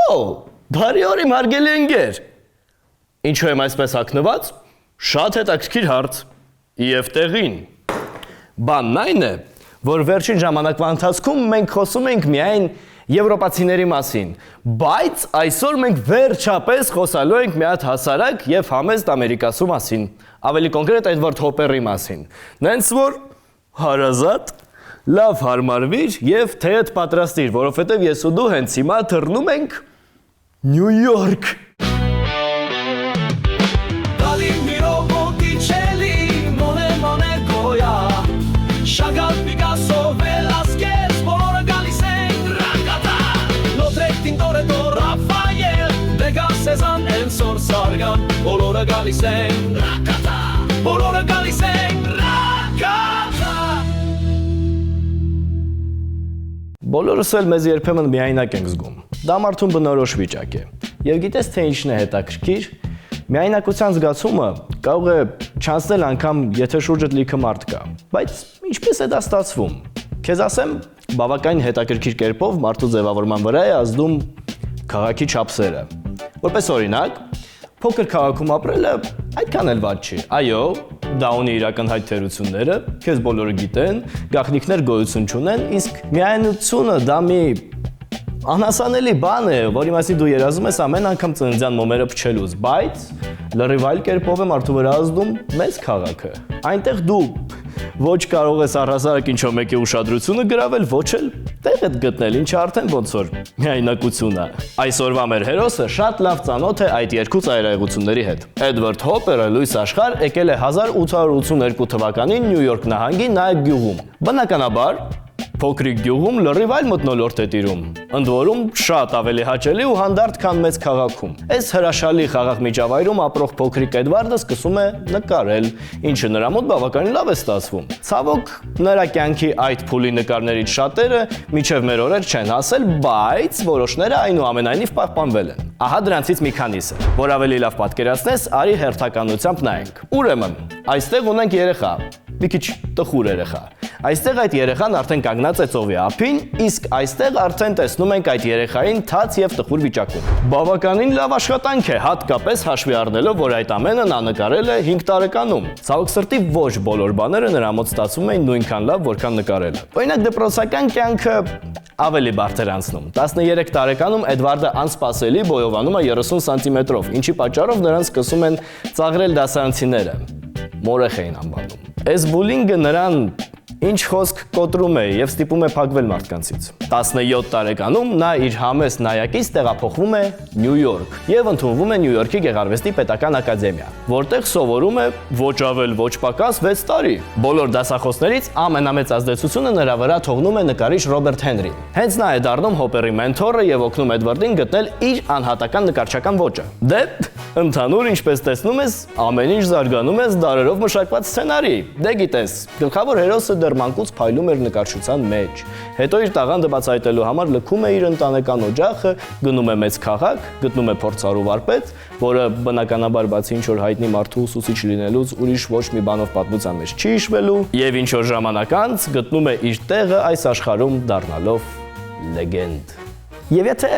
Բարի օր իմ հարգելի ընկեր։ Ինչու եմ այսպես հագնված։ Շատ հետաքրքիր հարց։ Եվ տեղին։ Բանն այն է, որ վերջին ժամանակվա ընթացքում մենք խոսում ենք միայն եվրոպացիների մասին, բայց այսօր մենք վերջապես խոսալու ենք մի հատ հասարակ եւ համեստ ամերիկացու մասին, ավելի կոնկրետ Էդվարդ Հոպերի մասին։ Նենց որ հարազատ, լավ հարմարվիր եւ թեյդ պատրաստիր, որովհետեւ ես ու դու հենց հիմա թռնում ենք Նյու Յորք։ Բոլորը գալիս են ռակատա, բոլորը գալիս են ռակատա։ Բոլորս էլ մեզ երբեմն միայնակ ենք զգում։ Դա մարդուն բնորոշ վիճակ է։ Եվ գիտես թե ինչն է հետաքրքիր, միայնակության զգացումը կարող է չանցնել անգամ եթե շուրջդ լիքը մարդ կա։ Բայց ինչպես է դա ստացվում։ Քեզ ասեմ, բավականին հետաքրքիր կերպով մարդու ձևավորման վրա է ազդում քաղաքի չափսերը։ Որպես օրինակ, փոքր քաղաքում ապրելը այդքան էլ վատ չի։ Այո, դա ունի իր ակնհայտ թերությունները, քեզ բոլորը գիտեն, գաղտնիքներ գոյություն չունեն, իսկ միայնությունը դա մի անհասանելի բան է, որի մասին դու երազում ես ամեն անգամ ծննդյան մոմերը փչելուց, բայց լրիվ այլ կերպով է մարդու վրա ազդում մեծ քաղաքը։ Այնտեղ դու ոչ կարող ես առհասարակ ինչ-որ մեկի ուշադրությունը գրավել, ոչ էլ տեղդ գտնել, ինչը արդեն ոնց որ միայնակությունն է։ Այսօրվա մեր հերոսը շատ լավ ծանոթ է այդ երկու ծայրահեղությունների հետ։ Էդվարդ Հոպերը լույս աշխարհ եկել է 1882 թվականին Նյու Յորք նահանգի Նայք գյուղում։ Բնականաբար փոքրիկ գյուղում լրիվ այլ մթնոլորտ է տիրում, ընդ որում շատ ավելի հաճելի ու հանդարտ, քան մեծ քաղաքում։ Այս հրաշալի խաղաղ միջավայրում ապրող փոքրիկ Էդվարդը սկսում է նկարել, ինչը նրա մոտ բավականին լավ է ստացվում։ Ցավոք, նրա կյանքի այդ փուլի նկարներից շատերը մինչև մեր օրեր չեն հասել, բայց որոշները այնուամենայնիվ պահպանվել են։ Ահա դրանցից մի քանիսը, որ ավելի լավ պատկերացնես, արի հերթականությամբ նայենք։ Ուրեմն, այստեղ ունենք երեխա, մի քիչ տխուր երեխա։ Այստեղ այդ երեխան արդեն կանգնած է ծովի ափին, իսկ այստեղ արդեն տեսնում ենք այդ երեխային թաց եւ տխուր վիճակում։ Բավականին լավ աշխատանք է, հատկապես հաշվի առնելով, որ այդ ամենը նա նկարել է 5 տարեկանում։ Ցավոք սրտի ոչ բոլոր բաները նրա մոտ ստացվում էին նույնքան լավ, որքան նկարելը։ Օրինակ դպրոցական կյանքը ավելի բարդ էր անցնում։ 13 տարեկանում Էդվարդը անսպասելի բոյովանում է 30 սանտիմետրով, ինչի պատճառով նրան սկսում են ծաղրել դասարանցիները։ Մորեխ էին անվանում։ Այս բուլինգը նրան ինչ խոսք կոտրում է եւ ստիպում է փակվել մարդկանցից։ 17 տարեկանում նա իր համեստ նայակից տեղափոխվում է Նյու Յորք եւ ընդունվում է Նյու Յորքի Գեղարվեստի պետական ակադեմիա, որտեղ սովորում է ոչ ավել ոչ պակաս 6 տարի։ Բոլոր դասախոսներից ամենամեծ ազդեցությունը նրա վրա թողնում է նկարիչ Ռոբերտ Հենրին։ Հենց նա է դառնում Հոպերի մենթորը եւ օգնում Էդվարդին գտնել իր անհատական նկարչական ոճը։ Դե ընդհանուր ինչպես տեսնում ես, ամեն ինչ զարգանում է դարերով մշակված սցենարի։ Դե գիտես, գլխավոր հերոսը դեռ մանկուց փայլում էր նկարչության մեջ։ Հետո իր տաղանդը բացահայտելու համար լքում է իր ընտանեկան օջախը, գնում է մեծ քաղաք, գտնում է փորձառու վարպետ, որը բնականաբար բացի ինչ որ հայտնի մարդու ուսուցիչ լինելուց ուրիշ ոչ մի բանով պատմության մեջ չի հիշվելու, եւ ինչ որ ժամանակ անց գտնում է իր տեղը այս աշխարհում դառնալով լեգենդ։ Եվ եթե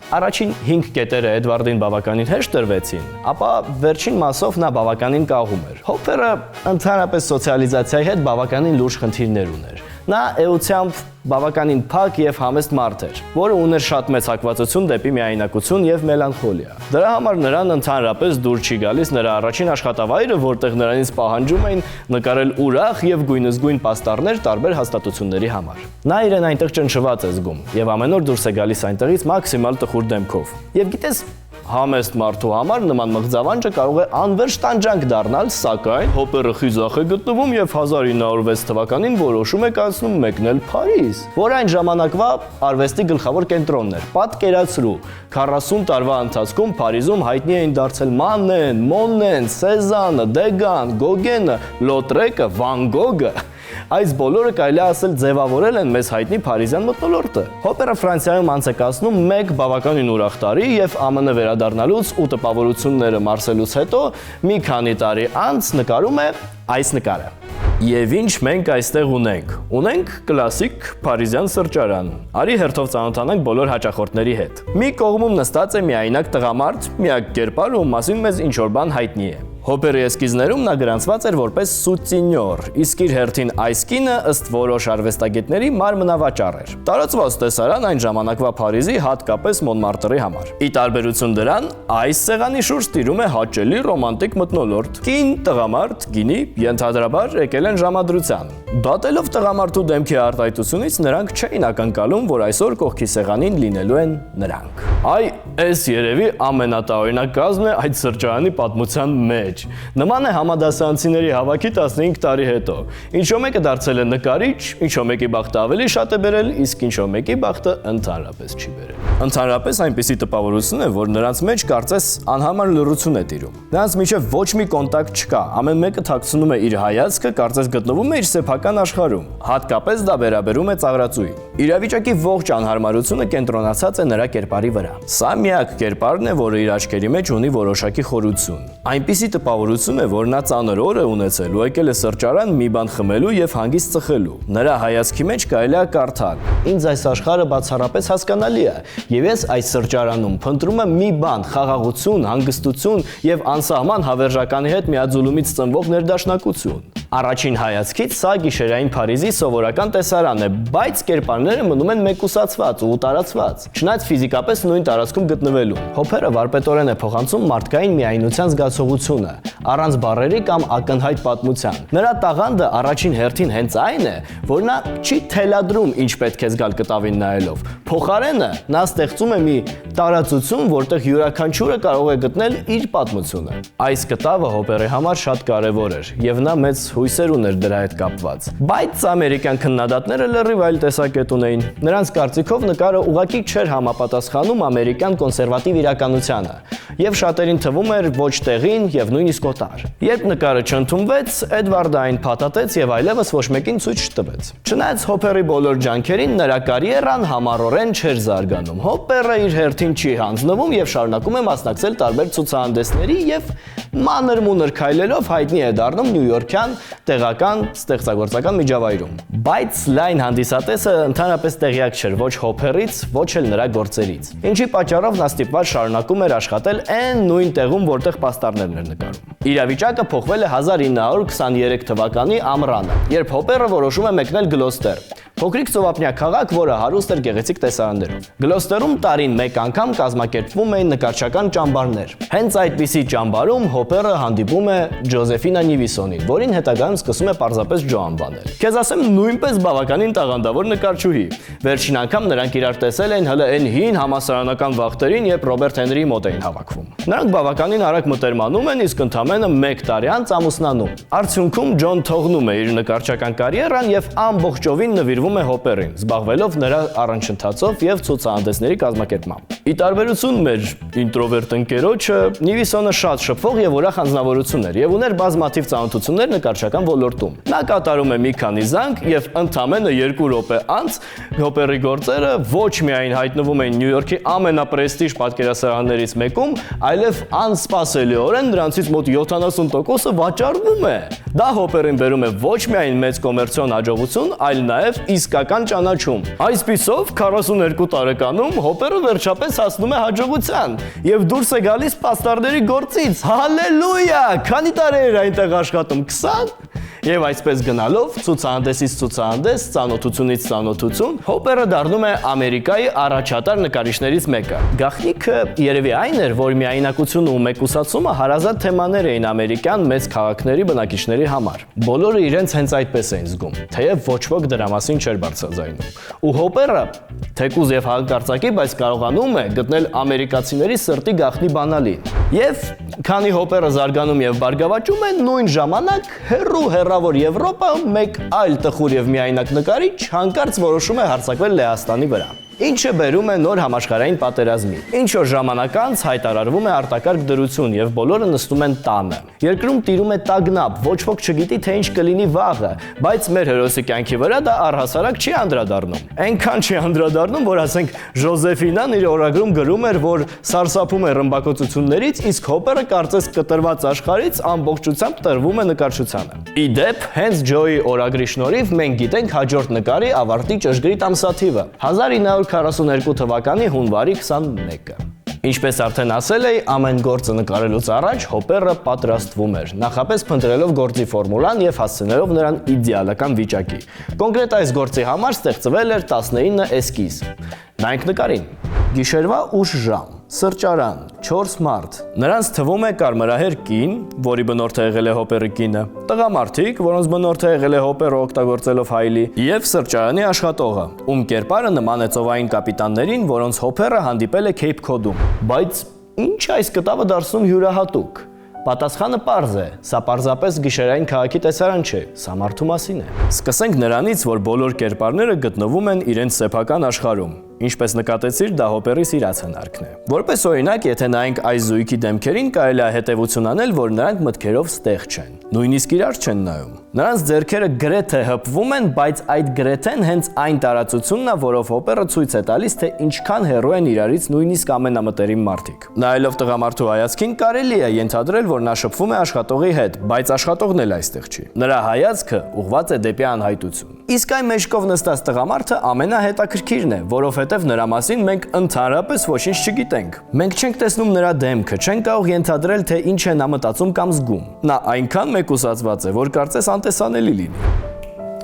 առաջին 5 կետերը Էդվարդին բավականին հեշտ տրվեցին, ապա վերջին մասով նա բավականին կաղում էր։ Հոպերը ընդհանրապես սոցիալիզացիայի հետ բավականին լուրջ խնդիրներ ուներ։ Նա էությամբ բավականին փակ եւ համեստ մարդ էր, որը ուներ շատ մեծ հակվածություն դեպի միայնակություն եւ մելանխոլիա։ Դրա համար նրան ընդհանրապես դուր չի գալիս նրա առաջին աշխատավայրը, որտեղ նրանից պահանջում էին նկարել ուրախ եւ գույնզգույն պաստառներ տարբեր հաստատությունների համար։ Նա իրեն այնտեղ ճնշված է զգում եւ ամեն օր դուրս է գալիս այնտեղից մաքսիմալ տխուր դեմքով։ Եվ գիտես, համեստ մարդու համար նման մղձավանջը կարող է անվերջ տանջանք դառնալ, սակայն Հոպերը խիզախ է գտնվում եւ 1906 թվականին որոշում է կայացնում մեկնել Փարիզ, որ այն ժամանակվա արվեստի գլխավոր կենտրոնն էր։ Պատկերացրու, 40 տարվա ընթացքում Փարիզում հայտնի էին դարձել Մանեն, Մոնեն, Սեզանը, Դեգան, Գոգենը, Լոտրեկը, Վան Գոգը։ Այս բոլորը կարելի ասել ձևավորել են մեզ հայտնի փարիզյան մթնոլորտը։ Հոպերը Ֆրանսիայում անց է կացնում մեկ բավականին ուրախ տարի եւ ԱՄՆ վերադառնալուց ու տպավորությունները մարսելուց հետո մի քանի տարի անց նկարում է այս նկարը։ Եվ ինչ մենք այստեղ ունենք։ Ունենք կլասիկ փարիզյան սրճարան։ Արի հերթով ծանոթանանք բոլոր հաճախորդների հետ։ Մի կողմում նստած է միայնակ տղամարդ, միակ կերպար, ում մասին մեզ ինչ-որ բան հայտնի է։ Հոպերի էսքիզներում նա գրանցված էր որպես սուտինյոր, իսկ իր հերթին այս կինը ըստ որոշ արվեստագետների մարմնավաճառ էր։ Տարածված տեսարան այն ժամանակվա Փարիզի, հատկապես Մոնմարտրի համար։ Ի տարբերություն դրան, այս սեղանի շուրջ տիրում է հաճելի ռոմանտիկ մթնոլորտ։ Կին, տղամարդ, գինի, ենթադրաբար եկել են ժամադրության։ Դատելով տղամարդու դեմքի արտահայտությունից նրանք չէին ակնկալում, որ այսօր կողքի սեղանին լինելու են նրանք։ Այ, այս երևի ամենատարօրինակ կազմն է այդ սրճարանի պատմության մեջ։ Նման է համադասարանցիների հավաքի 15 տարի հետո։ Ինչո մեկը դարձել է նկարիչ, ինչո մեկի բախտը ավելի շատ է բերել, իսկ ինչո մեկի բախտը ընդհանրապես չի բերել։ Ընդհանրապես այնպիսի տպավորություն է, որ նրանց մեջ կարծես անհամար լռություն է տիրում։ Նրանց միջև ոչ մի կոնտակտ չկա, ամեն մեկը թաքցնում է իր հայացքը, կարծես գտնվում է իր սեփական աշխարհում։ Հատկապես դա վերաբերում է ծաղրածուին։ Իրավիճակի ողջ անհարմարությունը կենտրոնացած է նրա կերպարի վրա։ Սա միակ կերպարն է, որը իր աչքերի մեջ ունի որոշակի խորություն։ Այնպիսի տպավորություն է, որ նա ծանր օր է ունեցել ու եկել է սրճարան մի բան խմելու եւ հանգիստ ծխելու։ Նրա հայացքի մեջ կարելի է կարդալ. «Ինձ այս աշխարհը բացառապես հասկանալի է, եւ ես այս սրճարանում փնտրում եմ մի բան՝ խաղաղություն, հանգստություն եւ անսահման հավերժականի հետ միաձուլումից ծնվող ներդաշնակություն»։ Առաջին հայացքից սա գիշերային Փարիզի սովորական տեսարան է, բայց կերպարները մնում են մեկուսացված ու տարածված, չնայած ֆիզիկապես նույն տարածքում գտնվելու։ Հոպերը վարպետորեն է փոխանցում մարդկային միայնության զգացողությունը, առանց բառերի կամ ակնհայտ պատմության։ Նրա տաղանդը առաջին հերթին հենց այն է, որ նա չի թելադրում ինչ պետք է զգալ կտավին նայելով։ Փոխարենը նա ստեղծում է մի տարածություն, որտեղ յուրաքանչյուրը կարող է գտնել իր պատմությունը։ Այս կտավը Հոպերի համար շատ կարևոր էր, եւ նա մեծ հույսեր ուներ դրա հետ կապված։ Բայց ամերիկյան քննադատները լրիվ այլ տեսակետ ունեին։ Նրանց կարծիքով նկարը ուղղակի չէր համապատասխանում ամերիկյան կոնսերվատիվ իրականությանը, եւ շատերին թվում էր ոչ տեղին եւ նույնիսկ օտար։ Երբ նկարը չընդունվեց, Էդվարդը այն փաթաթեց եւ այլևս ոչ մեկին ցույց չտվեց։ Չնայած Հոպերի բոլոր ջանքերին, նրա կարիերան համառորեն չէր զարգանում։ Հոպերը իր հերթին չի հանձնվում եւ շարունակում է մասնակցել տարբեր ցուցահանդեսների եւ մանր-մունր քայլելով հայտնի է դառնում նյույորքյան տեղական ստեղծագործական միջավայրում։ Բայց լայն հանդիսատեսը ընդհանրապես տեղյակ չէր ոչ Հոպերից, ոչ էլ նրա գործերից։ Ինչի պատճառով նա ստիպված շարունակում էր աշխատել այն նույն տեղում, որտեղ պաստառներն էր նկարում։ Իրավիճակը փոխվել է 1923 թվականի ամռանը, երբ Հոպերը որոշում է մեկնել Գլոստեր, փոքրիկ ծովափնյա քաղաք, որը հարուստ էր գեղեցիկ տեսարաններով։ Գլոստերում տարին մեկ անգամ կազմակերպվում էին նկարչական ճամբարներ։ Հենց այդպիսի ճամբարում Հոպերը հանդիպում է Ջոզեֆինա Նիվիսոնին, որին հետագայում սկսում է պարզապես Ջո անվանել։ Քեզ ասեմ, նույնպես բավականին տաղանդավոր նկարչուհի։ Վերջին անգամ նրանք իրար տեսել էին հələ այն հին համասարանական վաղտերին, երբ Ռոբերտ Հենրիի մոտ էին հավաքվում։ Նրանք բավականին արագ մտերմանում են, իսկ ընդամենը 1 տարի անց ամուսնանում։ Արդյունքում Ջոն թողնում է իր նկարչական կարիերան եւ ամբողջովին նվիրվում է Հոպերին, զբաղվելով նրա առընչընթացով եւ ցուցահանդեսների կազմակերպմամբ։ Ի տարբերություն մեր ինտրովերտ ընկերոջը, Նիվիսոնը շատ շփվող եւ ուրախ անձնավորություն էր եւ ուներ բազմաթիվ ծանոթություններ նկարչական ոլորտում։ Նա կատարում է մի քանի զանգ եւ ընդամենը 2 րոպե անց Հոպերի գործերը ոչ միայն հայտնվում են Նյու Յորքի ամենապրեստիժ պատկերասրահներից մեկում, այլև անսպասելիորեն նրանցից մոտ 70%-ը վաճառվում է։ Դա Հոպերին բերում է ոչ միայն մեծ կոմերցիոն հաջողություն, այլ նաեւ իսկական ճանաչում։ Այսպիսով 42 տարեկանում Հոպերը վերջապես հասնում է հաջողության եւ դուրս է գալիս պաստառների գործից։ Հալելույա! Քանի տարի էր այնտեղ աշխատում, 20? Եվ այսպես գնալով ցուցահանդեսից ցուցահանդես, ծանոթությունից ծանոթություն, Հոպերը դառնում է Ամերիկայի առաջատար նկարիչներից մեկը։ Գաղտնիքը երևի այն էր, որ միայնակությունը ու մեկուսացումը հարազատ թեմաներ էին ամերիկյան մեծ քաղաքների բնակիչների համար։ Բոլորը իրենց հենց այդպես էին զգում, թեև ոչ ոք դրա մասին չէր բարձրաձայնում։ Ու Հոպերը, թեկուզ եւ հակարծակի, բայց կարողանում է գտնել ամերիկացիների սրտի գաղտնի բանալին։ Եվ քանի Հոպերը զարգանում եւ բարգավաճում է, նույն ժամանակ հեռավոր Եվրոպա մեկ այլ տխուր եւ միայնակ նկարիչ հանկարծ որոշում է հարձակվել Լեհաստանի վրա։ ինչը բերում է նոր համաշխարհային պատերազմի։ Ինչ որ ժամանակ անց հայտարարվում է արտակարգ դրություն եւ բոլորը նստում են տանը։ Երկրում տիրում է տագնապ, ոչ ոք չգիտի թե ինչ կլինի վաղը, բայց մեր հերոսի կյանքի վրա դա առհասարակ չի անդրադառնում։ Այնքան չի անդրադառնում, որ ասենք Ժոզեֆինան իր օրագրում գրում էր, որ սարսափում է ռմբակոծություններից, իսկ Հոպերը կարծես կտրված աշխարհից ամբողջությամբ տրվում է նկարչությանը։ Իդեպ, հենց Ջոյի օրագրի շնորհիվ մենք գիտենք հաջորդ նկարի ավարտի ճշգրիտ ամսաթիվը՝ 1942 թվականի հունվարի 21-ը։ Ինչպես արդեն ասել էի, ամեն գործը նկարելուց առաջ Հոպերը պատրաստվում էր, նախապես փնտրելով գործի ֆորմուլան եւ հասցնելով նրան իդեալական վիճակի։ Կոնկրետ այս գործի համար ստեղծվել էր 19 էսկիզ։ Նայենք նկարին։ Գիշերվա ուշ ժամ, սրճարան, 4 մարդ։ Նրանց թվում է կարմրահեր կին, որի բնորդը եղել է Հոպերի կինը, տղամարդիկ, որոնց բնորդը եղել է Հոպերը օգտագործելով հայլի, եւ սրճարանի աշխատողը, ում կերպարը նման է ծովային կապիտաններին, որոնց Հոպերը հանդիպել է Քեյփ Քոդում։ Բայց ինչ այս կտավը դարձնում յուրահատուկ։ Պատասխանը պարզ է, սա պարզապես գիշերային քաղաքի տեսարան չէ, սա մարդու մասին է։ Սկսենք նրանից, որ բոլոր կերպարները գտնվում են իրենց սեփական աշխարհում։ Ինչպես նկատեցիր, դա Հոպերի սիրած հնարքն է։ Որպես օրինակ, եթե նայենք այս զույգի դեմքերին, կարելի է հետևություն անել, որ նրանք մտքերով ստեղ չեն, նույնիսկ իրար չեն նայում։ Նրանց ձեռքերը գրեթե հպվում են, բայց այդ գրեթեն հենց այն տարածությունն է, որով Հոպերը ցույց է տալիս, թե ինչքան հեռու են իրարից նույնիսկ ամենամտերիմ մարդիկ։ Նայելով տղամարդու հայացքին, կարելի է ենթադրել, որ նա շփվում է աշխատողի հետ, բայց աշխատողն էլ այստեղ չի։ Նրա հայացքը ուղղված է դեպի անհայտություն։ Իսկ այն մեջքով նստած տղամարդը ամենահետաքրքիրն է, որովհետև նրա մասին մենք ընդհանրապես ոչինչ չգիտենք։ Մենք չենք տեսնում նրա դեմքը, չենք կարող ենթադրել, թե ինչ է նա մտածում կամ զգում։ Նա այնքան մեկուսացված է, որ կարծես անտեսանելի լինի։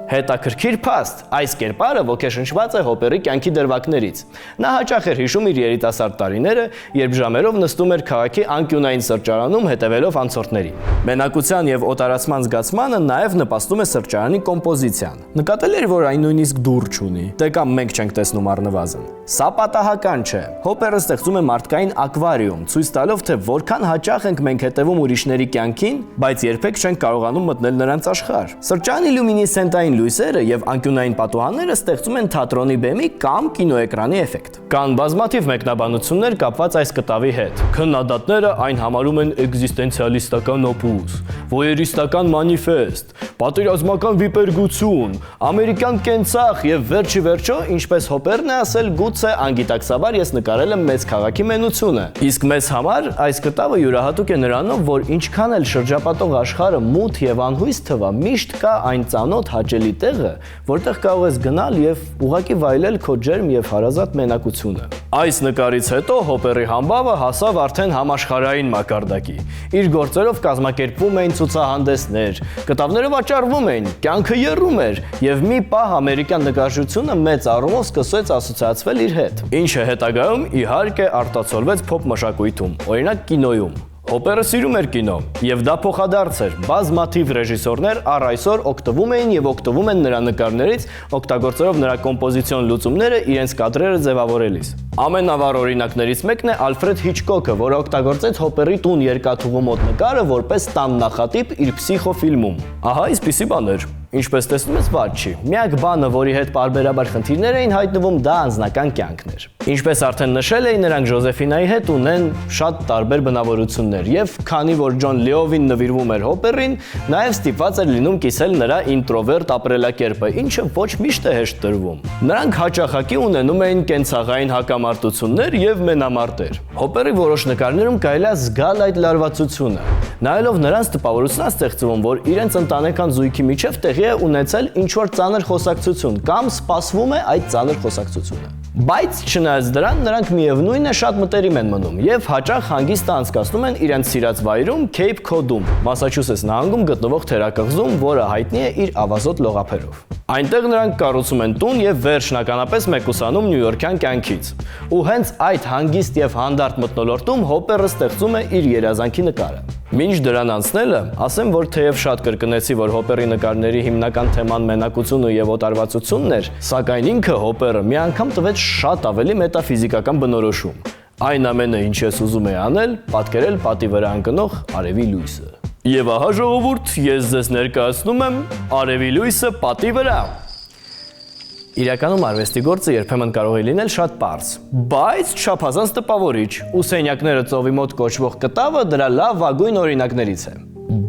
Հետաքրքիր փաստ, այս կերպարը ոգեշնչված է Հոպերի կյանքի դրվագներից։ Նա հաճախ էր հիշում իր երիտասարդ տարիները, երբ ժամերով նստում էր քաղաքի անկյունային սրճարանում հետևելով անցորդներին։ Մենակության եւ օտարացման զգացմանը նաեւ նպաստում է սրճարանի կոմպոզիցիան։ Նկատել էր, որ այն նույնիսկ դուռ չունի, դե կամ մենք չենք տեսնում առնվազն։ Սա պատահական չէ։ Հոպերը ստեղծում է մարդկային ակվարիում, ցույց տալով, թե որքան հաճախ ենք մենք հետևում ուրիշների կյանքին, բայց երբեք չենք կարողանում մտնել նրանց աշխարհ։ Սրճարանի լյումինեսցենտային լույսերը եւ անկյունային պատուհանները ստեղծում են թատրոնի բեմի կամ կինոէկրանի էֆեկտ։ Կան բազմաթիվ մեկնաբանություններ կապված այս կտավի հետ։ Քննադատները այն համարում են էկզիստենցիալիստական օպուս, վոյերիստական մանիֆեստ, պատերազմական վիպերգություն, ամերիկյան կենցաղ եւ վերջի վերջո, ինչպես Հոպերն է ասել, գուցե անգիտակցաբար ես նկարել եմ մեծ քաղաքի մենությունը։ Իսկ մեզ համար այս կտավը յուրահատուկ է նրանով, որ ինչքան էլ շրջապատող աշխարհը մութ եւ անհույս թվա, միշտ կա այն ծանոթ հաճելի տեղը, որտեղ կարող ես գնալ եւ ուղակի վայելել քո ջերմ եւ հարազատ մենակությունը։ Այս նկարից հետո Հոպերի համբավը հասավ արդեն համաշխարհային մակարդակի։ Իր գործերով կազմակերպվում էին ցուցահանդեսներ, կտավները վաճառվում էին, կյանքը եռում էր եւ մի պահ ամերիկյան նկարչությունը մեծ առումով սկսեց ասոցիացվել իր հետ, ինչը հետագայում իհարկե արտացոլվեց փոփ մշակույթում, օրինակ կինոյում։ Հոպերը սիրում էր կինո, եւ դա փոխադարձ էր։ Բազմաթիվ ռեժիսորներ առ այսօր օգտվում էին եւ օգտվում են նրա նկարներից, օգտագործելով նրա կոմպոզիցիոն լուծումները իրենց կադրերը ձևավորելիս։ Ամենավառ օրինակներից մեկն է Ալֆրեդ Հիչկոկը, որը օգտագործեց Հոպերի տուն երկաթուղու մոտ նկարը որպես տան նախատիպ իր Փսիխոֆիլմում։ Ահա այսպիսի բան էր։ Ինչպես տեսնում ես, վատ չի։ Միակ բանը, որի հետ պարբերաբար խնդիրներ էին հայտնվում, դա անձնական կյանքն էր։ Ինչպես արդեն նշել էի, նրանք Ժոզեֆինայի հետ ունեն շատ տարբեր բնավորություններ, եւ քանի որ Ջոն Լեովին նվիրվում էր Հոպերին, նաեւ ստիպված էր լինում կիսել նրա ինտրովերտ ապրելակերպը, ինչը ոչ միշտ է հեշտ տրվում։ Նրանք հաճախակի ունենում էին կենցաղային հակամարտություններ եւ մենամարտեր։ Հոպերի որոշ նկարներում կարելի է զգալ այդ լարվածությունը։ Նայելով նրանց տպավորությունն ստեղծվում, որ իրենց ընտանեկան զույգի միջև տեղի է ունեցել ինչ-որ ծանր խոսակցություն կամ սպասվում է այդ ծանր խոսակցությունը։ Բայց չնայած դրան, նրանք միևնույն է շատ մտերիմ են մնում եւ հաճախ հանգիստը անցկացնում են իրենց սիրած վայրում Քեյփ Քոդում, Մասաչուսեթս նահանգում գտնվող թերակղզում, որը հայտնի է իր ավազոտ լողափերով։ Այնտեղ նրանք կառուցում են տուն եւ վերջնականապես մեկուսանում նյույորքյան կյանքից։ Ու հենց այդ հանգիստ եւ հանդարտ մթնոլորտում Հոպերը ստեղծում է իր երազանքի նկարը։ Մինչ դրան անցնելը, ասեմ, որ թեև շատ կրկնեցի, որ Հոպերի նկարների հիմնական թեման մենակությունը եւ օտարվածությունն էր, սակայն ինքը Հոպերը մի անգամ տվեց շատ ավելի մետաֆիզիկական բնորոշում։ Այն ամենը, ինչ ես ուզում եի անել, պատկերել պատի վրա ընկնող արևի լույսը։ Եվ ահա ժողովուրդ, ես ձեզ ներկայացնում եմ արևի լույսը պատի վրա։ Իրականում արվեստի գործը երբեմն կարող է լինել շատ պարզ, բայց չափազանց տպավորիչ, ու սենյակները ծովի մոտ կոչվող կտավը դրա լավ վագույն օրինակներից է։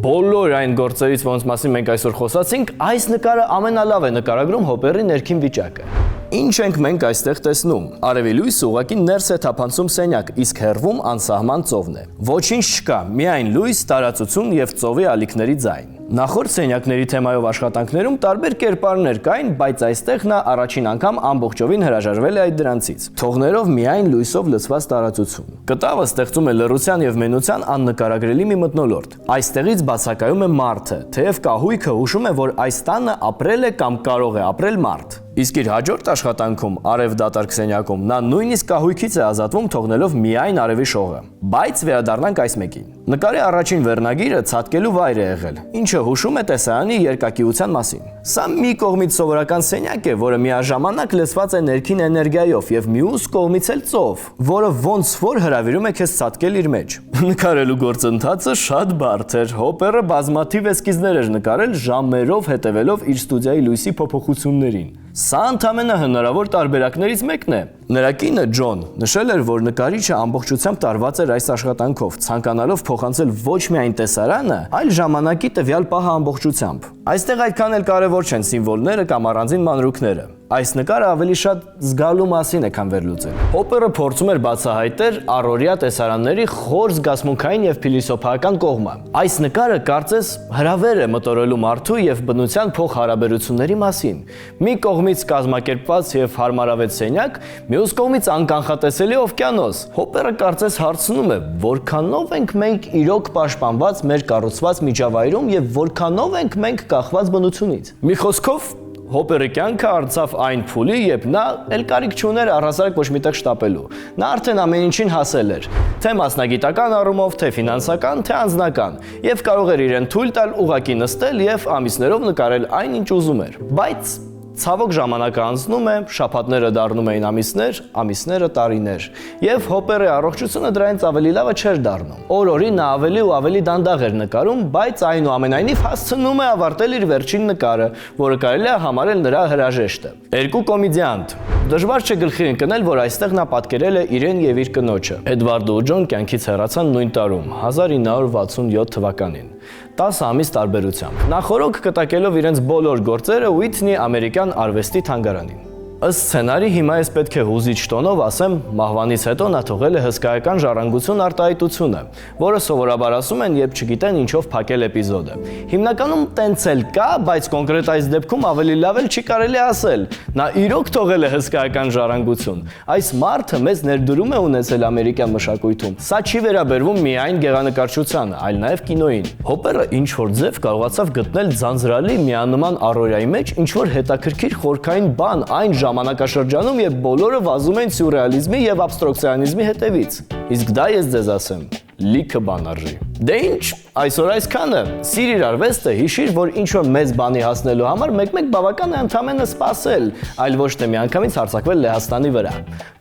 Բոլոր այն գործերից, որոնց մասին մենք այսօր խոսացինք, այս նկարը ամենալավ է նկարագրում Հոպերի ներքին վիճակը։ Ինչ ենք մենք այստեղ տեսնում։ Արևի լույսը ուղղակի ներս է թափանցում սենյակ, իսկ հեռվում անսահման ծովն է։ Ոչինչ չկա, միայն լույս, տարածություն եւ ծովի ալիքների ձայն։ Նախորդ սենյակների թեմայով աշխատանքներում տարբեր կերպարներ կային, բայց այստեղ նա առաջին անգամ ամբողջովին հրաժարվել է այդ դրանցից, թողներով միայն լույսով լցված տարածություն։ Կտավը ստեղծում է լռության եւ մենության աննկարագրելի մի մթնոլորտ։ Այստեղից բացակայում է մարդը, թեև կահույքը հուշում է, որ այս տանը ապրել է կամ կարող է ապրել մարդ։ Իսկ իր հաջորդ աշխատանքում Արև դատարկ սենյակում նա նույնիսկ կահույքից է ազատվում, թողնելով միայն արևի շողը։ Բայց վերադառնանք այս մեկին։ Նկարի առաջին վերնագիրը ցատկելու վայր է եղել, ինչը հուշում է տեսարանի երկակիության մասին։ Սա մի կողմից սովորական սենյակ է, որը միաժամանակ լցված է ներքին էներգիայով եւ մյուս կողմից էլ ծով, որը ոնց որ հրավիրում է քեզ ցատկել իր մեջ։ Նկարելու գործընթացը շատ բարդ էր։ Հոպերը բազմաթիվ էսկիզներ էր նկարել, ժամերով հետևելով իր ստուդիայի լույսի փոփոխություններին։ Սա ընդամենը հնարավոր տարբերակներից մեկն է։ Նրա կինը Ջոն նշել էր, որ նկարիչը ամբողջությամբ տարված էր այս աշխատանքով, ցանկանալով փոխանցել ոչ միայն տեսարանը, այլ ժամանակի տվյալ պահը ամբողջությամբ։ Այստեղ այդքան էլ կարևոր չեն սիմվոլները կամ առանձին մանրուքները։ Այս նկարը ավելի շատ զգալու մասին է, քան վերլուծել։ Հոպերը փորձում էր բացահայտել առօրյա տեսարանների խոր զգացմունքային եւ փիլիսոփայական կողմը։ Այս նկարը կարծես հրավեր է մտորելու մարդու եւ բնության փոխհարաբերությունների մասին։ Մի կողմից կազմակերպված եւ հարմարավետ սենյակ, մյուս կողմից անկանխատեսելի օվկիանոս։ Հոպերը կարծես հարցնում է, որքանով ենք մենք իրոք պաշտպանված մեր կառուցված միջավայրում եւ որքանով ենք մենք կախված բնությունից։ Մի խոսքով Հոպերի կյանքը անցավ այն փուլի, երբ նա էլ կարիք չուներ առհասարակ ոչ միտեղ շտապելու։ Նա արդեն ամեն ինչին հասել էր, թե մասնագիտական առումով, թե ֆինանսական, թե անձնական, եւ կարող էր իրեն թույլ տալ ուղակի նստել եւ ամիսներով նկարել այն, ինչ ուզում էր։ Բայց ցավոք ժամանակը անցնում է, շաբաթները դառնում էին ամիսներ, ամիսները տարիներ, եւ Հոպերի առողջությունը դրանից ավելի լավը չէր դառնում։ Օր-օրի նա ավելի ու ավելի դանդաղ էր նկարում, բայց այնուամենայնիվ հասցնում է ավարտել իր վերջին նկարը, որը կարելի է համարել նրա հրաժեշտը։ Երկու կոմեդիանտ։ Դժվար չէ գլխի ընկնել, որ այստեղ նա պատկերել է իրեն եւ իր կնոջը։ Էդվարդը ու Ջոն կյանքից հեռացան նույն տարում, 1967 թվականին։ 10 ամիս տարբերությամբ։ Նախորոք կտակելով իրենց բոլոր գործերը Ուիթնի ամերիկյան արվեստի թանգարանին։ Ըստ սցենարի հիմա ես պետք է հուզիչ տոնով ասեմ, մահվանից հետո նա թողել է հսկայական ժառանգություն արտահայտությունը, որը սովորաբար ասում են, երբ չգիտեն ինչով փակել էպիզոդը։ Հիմնականում տենց էլ կա, բայց կոնկրետ այս դեպքում ավելի լավ էլ չի կարելի ասել։ Նա իրոք թողել է հսկայական ժառանգություն։ Այս մարդը մեծ ներդրում է ունեցել ամերիկյան մշակույթում։ Սա չի վերաբերվում միայն գեղանկարչությանը, այլ նաև կինոյին։ Հոպերը ինչ որ ձև կարողացավ գտնել ձանձրալի միանման առօրյայի մեջ ինչ որ հետաքրքիր խորքային բան այն ժամանակաշրջանում, երբ բոլորը վազում են սյուրռեալիզմի եւ աբստրակցիոնիզմի հետևից։ Իսկ դա ես ձեզ ասեմ, լիքը բան արժի։ Դե ինչ, այսօր այսքանը։ Սիրիր արվեստը, հիշիր, որ ինչ որ մեծ բանի հասնելու համար մեկ-մեկ բավական է ընդամենը սպասել, այլ ոչ թե միանգամից հարձակվել Լեհաստանի վրա։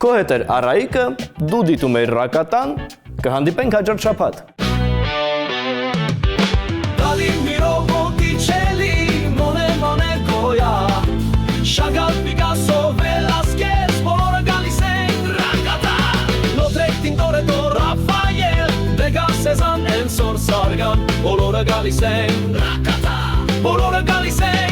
Քո հետ էր Արայիկը, դու դիտում ես Ռակատան, կհանդիպենք հաջորդ շաբաթ։ Chagall, Picasso, Velázquez, բոլորը գալիս են Ռակատա։ Լոտրեկ, Տինտորետո, Ռաֆայել, Վեգաս, Սեզան, Էնսոր, Սարգան, բոլորը գալիս են Ռակատա։ Բոլորը գալիս են